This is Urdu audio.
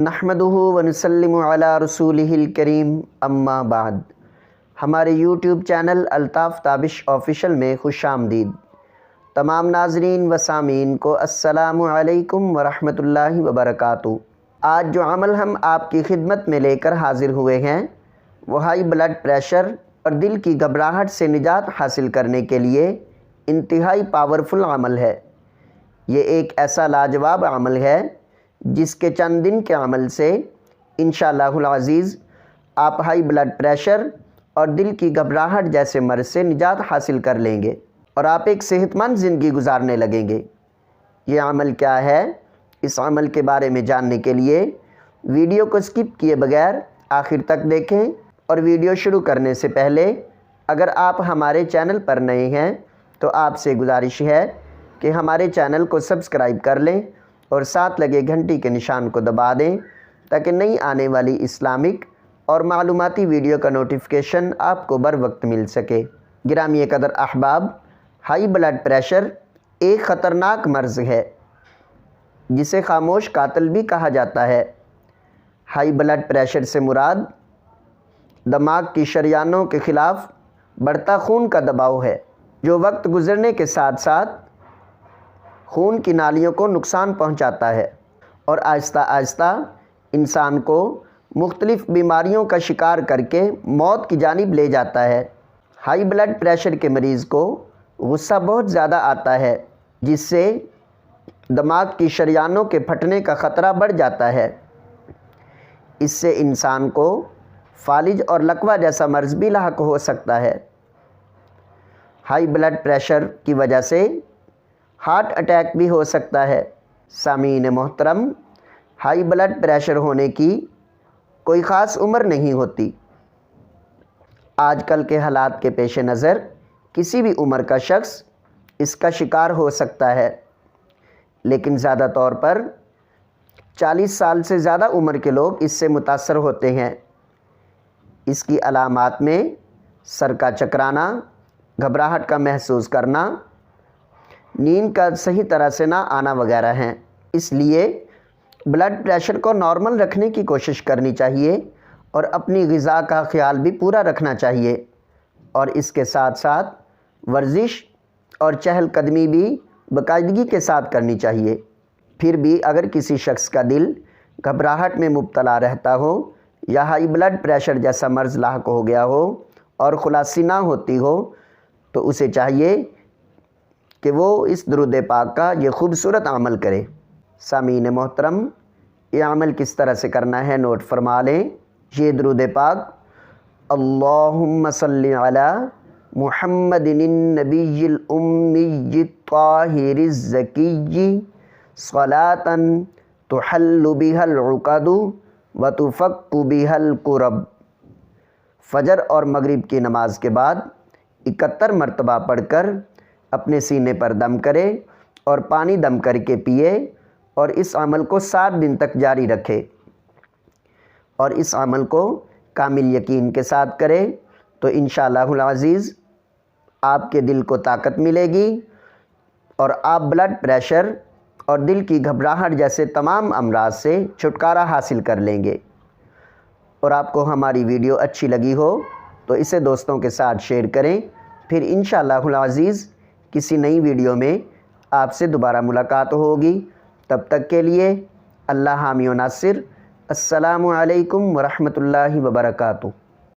نحمدہ ونسلم علی رسولہ الکریم اما بعد۔ ہمارے YouTube channel Altaf Tabish official میں خوش آمدید۔ تمام ناظرین و سامعین کو السلام علیکم ورحمۃ اللہ وبرکاتہ۔ آج جو عمل ہم آپ کی خدمت میں لے کر حاضر ہوئے ہیں وہ ہائی بلڈ پریشر اور دل کی گھبراہٹ سے نجات حاصل کرنے کے لیے انتہائی پاورفل عمل ہے۔ یہ ایک ایسا لاجواب عمل ہے جس کے چند دن کے عمل سے انشاءاللہ العزیز آپ ہائی بلڈ پریشر اور دل کی گھبراہٹ جیسے مرض سے نجات حاصل کر لیں گے اور آپ ایک صحت مند زندگی گزارنے لگیں گے۔ یہ عمل کیا ہے، اس عمل کے بارے میں جاننے کے لیے ویڈیو کو سکپ کیے بغیر آخر تک دیکھیں، اور ویڈیو شروع کرنے سے پہلے اگر آپ ہمارے چینل پر نئے ہیں تو آپ سے گزارش ہے کہ ہمارے چینل کو سبسکرائب کر لیں اور ساتھ لگے گھنٹی کے نشان کو دبا دیں تاکہ نئی آنے والی اسلامک اور معلوماتی ویڈیو کا نوٹیفیکیشن آپ کو بر وقت مل سکے۔ گرامی قدر احباب، ہائی بلڈ پریشر ایک خطرناک مرض ہے جسے خاموش قاتل بھی کہا جاتا ہے۔ ہائی بلڈ پریشر سے مراد دماغ کی شریانوں کے خلاف بڑھتا خون کا دباؤ ہے، جو وقت گزرنے کے ساتھ ساتھ خون کی نالیوں کو نقصان پہنچاتا ہے اور آہستہ آہستہ انسان کو مختلف بیماریوں کا شکار کر کے موت کی جانب لے جاتا ہے۔ ہائی بلڈ پریشر کے مریض کو غصہ بہت زیادہ آتا ہے، جس سے دماغ کی شریانوں کے پھٹنے کا خطرہ بڑھ جاتا ہے۔ اس سے انسان کو فالج اور لقوہ جیسا مرض بھی لاحق ہو سکتا ہے۔ ہائی بلڈ پریشر کی وجہ سے ہارٹ اٹیک بھی ہو سکتا ہے۔ سامعین محترم، ہائی بلڈ پریشر ہونے کی کوئی خاص عمر نہیں ہوتی۔ آج کل کے حالات کے پیش نظر کسی بھی عمر کا شخص اس کا شکار ہو سکتا ہے، لیکن زیادہ طور پر 40 سال سے زیادہ عمر کے لوگ اس سے متاثر ہوتے ہیں۔ اس کی علامات میں سر کا چکرانا، گھبراہٹ کا محسوس کرنا، نیند کا صحیح طرح سے نہ آنا وغیرہ ہیں۔ اس لیے بلڈ پریشر کو نارمل رکھنے کی کوشش کرنی چاہیے اور اپنی غذا کا خیال بھی پورا رکھنا چاہیے، اور اس کے ساتھ ساتھ ورزش اور چہل قدمی بھی باقاعدگی کے ساتھ کرنی چاہیے۔ پھر بھی اگر کسی شخص کا دل گھبراہٹ میں مبتلا رہتا ہو یا ہائی بلڈ پریشر جیسا مرض لاحق ہو گیا ہو اور خلاصی نہ ہوتی ہو تو اسے چاہیے کہ وہ اس درود پاک کا یہ خوبصورت عمل کرے۔ سامعین محترم، یہ عمل کس طرح سے کرنا ہے نوٹ فرما لیں۔ یہ درود پاک: اللہم صلی علی محمد النبی الامی الطاہر الزکی صلاۃ تحل بها العقد وتفک بها الکرب۔ فجر اور مغرب کی نماز کے بعد 71 مرتبہ پڑھ کر اپنے سینے پر دم کرے اور پانی دم کر کے پیے، اور اس عمل کو 7 دن تک جاری رکھے، اور اس عمل کو کامل یقین کے ساتھ کرے تو انشاءاللہ العزیز آپ کے دل کو طاقت ملے گی اور آپ بلڈ پریشر اور دل کی گھبراہٹ جیسے تمام امراض سے چھٹکارا حاصل کر لیں گے۔ اور آپ کو ہماری ویڈیو اچھی لگی ہو تو اسے دوستوں کے ساتھ شیئر کریں۔ پھر انشاءاللہ العزیز کسی نئی ویڈیو میں آپ سے دوبارہ ملاقات ہوگی۔ تب تک کے لیے اللہ حامی و ناصر۔ السلام علیکم ورحمۃ اللہ وبرکاتہ۔